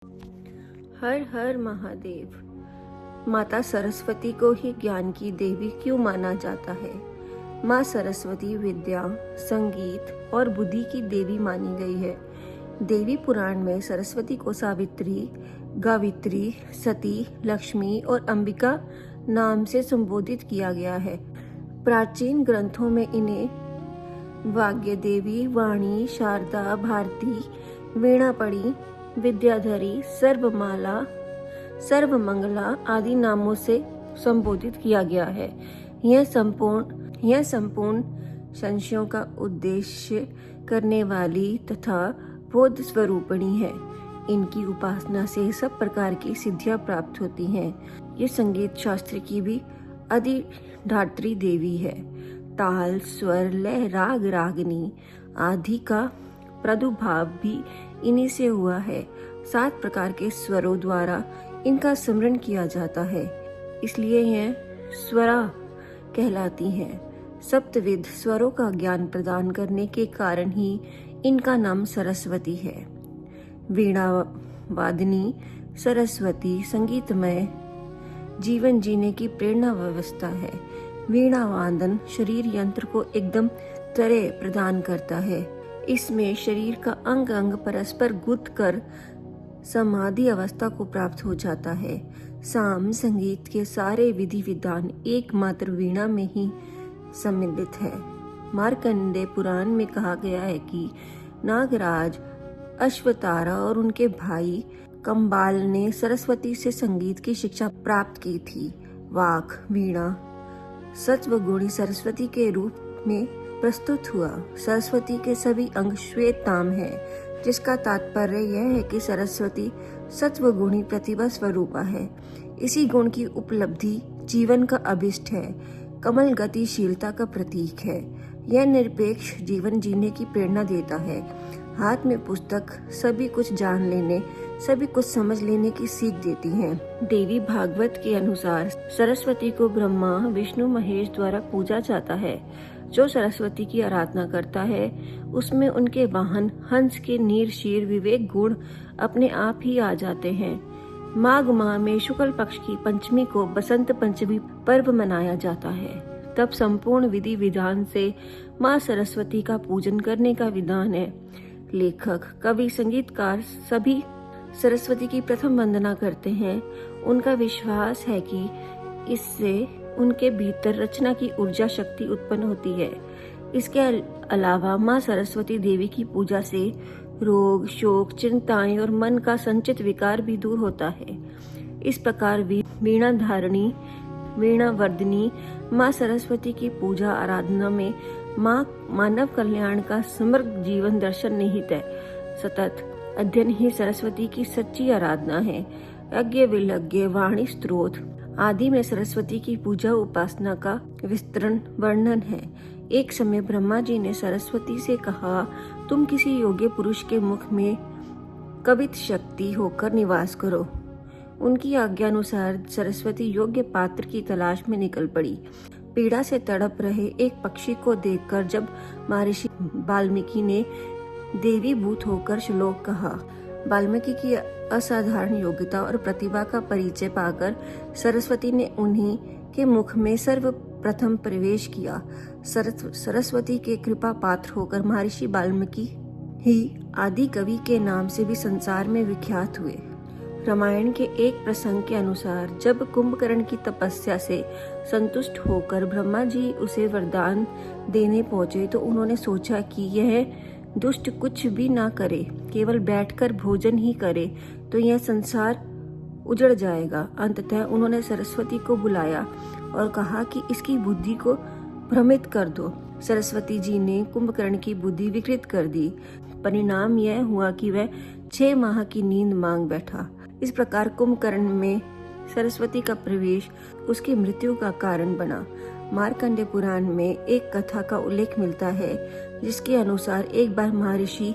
हर हर महादेव। माता सरस्वती को ही ज्ञान की देवी क्यों माना जाता है? माँ सरस्वती विद्या, संगीत और बुद्धि की देवी मानी गई है। देवी पुराण में सरस्वती को सावित्री, गावित्री, सती, लक्ष्मी और अंबिका नाम से संबोधित किया गया है। प्राचीन ग्रंथों में इन्हें वाग्य देवी, वाणी, शारदा, भारती, वीणापड़ी, विद्याधरी, सर्वमाला, सर्वमंगला आदि नामों से संबोधित किया गया है। यह संपूर्ण संशयों का उद्देश्य करने वाली तथा बोध स्वरूपिणी है। इनकी उपासना से सब प्रकार की सिद्धियां प्राप्त होती हैं। ये संगीत शास्त्र की भी अधिष्ठात्री देवी है। ताल, स्वर, लय, राग, रागनी आदि का प्रादुर्भाव भी इन्हीं से हुआ है। 7 प्रकार के स्वरों द्वारा इनका स्मरण किया जाता है, इसलिए यह स्वरा कहलाती हैं। सप्तविध स्वरों का ज्ञान प्रदान करने के कारण ही इनका नाम सरस्वती है। वीणा वादनी सरस्वती संगीतमय जीवन जीने की प्रेरणा व्यवस्था है। वीणा वादन शरीर यंत्र को एकदम तरह प्रदान करता है। इसमें शरीर का अंग अंग परस्पर गुंथ कर समाधि अवस्था को प्राप्त हो जाता है। साम संगीत के सारे विधि विधान एकमात्र वीणा में ही सम्मिलित है। मार्कंडेय पुराण में कहा गया है कि नागराज, अश्वतारा और उनके भाई कंबाल ने सरस्वती से संगीत की शिक्षा प्राप्त की थी। वाक वीणा सत्वगुणी सरस्वती के रूप में प्रस्तुत हुआ। सरस्वती के सभी अंग श्वेत ताम है, जिसका तात्पर्य यह है कि सरस्वती सत्वगुणी प्रतिभा स्वरूपा है। इसी गुण की उपलब्धि जीवन का अभिष्ट है। कमल गतिशीलता का प्रतीक है। यह निरपेक्ष जीवन जीने की प्रेरणा देता है। हाथ में पुस्तक सभी कुछ जान लेने, सभी कुछ समझ लेने की सीख देती है। देवी भागवत के अनुसार सरस्वती को ब्रह्मा, विष्णु, महेश द्वारा पूजा जाता है। जो सरस्वती की आराधना करता है, उसमें उनके वाहन हंस के नीर शीर विवेक गुण अपने आप ही आ जाते हैं। माघ माह में शुक्ल पक्ष की पंचमी को बसंत पंचमी पर्व मनाया जाता है। तब संपूर्ण विधि विधान से माँ सरस्वती का पूजन करने का विधान है। लेखक, कवि, संगीतकार सभी सरस्वती की प्रथम वंदना करते हैं। उनका विश्वास है कि इससे उनके भीतर रचना की ऊर्जा शक्ति उत्पन्न होती है। इसके अलावा माँ सरस्वती देवी की पूजा से रोग, शोक, चिंताएं और मन का संचित विकार भी दूर होता है। इस प्रकार वीणा धारणी, वीणा वर्धनी माँ सरस्वती की पूजा आराधना में माँ मानव कल्याण का समग्र जीवन दर्शन निहित है। सतत अध्ययन ही सरस्वती की सच्ची आराधना है। यज्ञ, विलज्ञ, वाणी, स्तोत्र आदि में सरस्वती की पूजा उपासना का विस्तृत वर्णन है। एक समय ब्रह्मा जी ने सरस्वती से कहा, तुम किसी योग्य पुरुष के मुख में कवित शक्ति होकर निवास करो। उनकी आज्ञानुसार सरस्वती योग्य पात्र की तलाश में निकल पड़ी। पीड़ा से तड़प रहे एक पक्षी को देखकर जब महर्षि वाल्मीकि ने देवीभूत होकर श्लोक कहा, वाल्मीकि की असाधारण योग्यता और प्रतिभा का परिचय पाकर सरस्वती ने उन्हीं के मुख में सर्वप्रथम प्रवेश किया। सरस्वती के कृपा पात्र होकर महर्षि वाल्मीकि ही आदि कवि के नाम से भी संसार में विख्यात हुए। रामायण के एक प्रसंग के अनुसार जब कुंभकर्ण की तपस्या से संतुष्ट होकर ब्रह्मा जी उसे वरदान देने पहुंचे, तो उन्होंने सोचा कि यह दुष्ट कुछ भी ना करे, केवल बैठकर भोजन ही करे तो यह संसार उजड़ जाएगा। अंततः उन्होंने सरस्वती को बुलाया और कहा कि इसकी बुद्धि को भ्रमित कर दो। सरस्वती जी ने कुंभकर्ण की बुद्धि विकृत कर दी। परिणाम यह हुआ कि वह 6 माह की नींद मांग बैठा। इस प्रकार कुंभकर्ण में सरस्वती का प्रवेश उसकी मृत्यु का कारण बना। मार्कंडेय पुराण में एक कथा का उल्लेख मिलता है, जिसके अनुसार एक बार महर्षि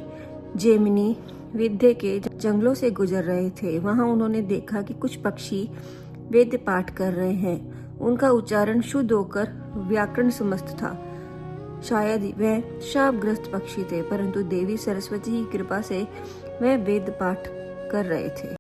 जैमिनी विद्या के जंगलों से गुजर रहे थे। वहां उन्होंने देखा कि कुछ पक्षी वेद पाठ कर रहे हैं। उनका उच्चारण शुद्ध होकर व्याकरण समस्त था। शायद वह शापग्रस्त पक्षी थे, परंतु देवी सरस्वती की कृपा से वह वेद पाठ कर रहे थे।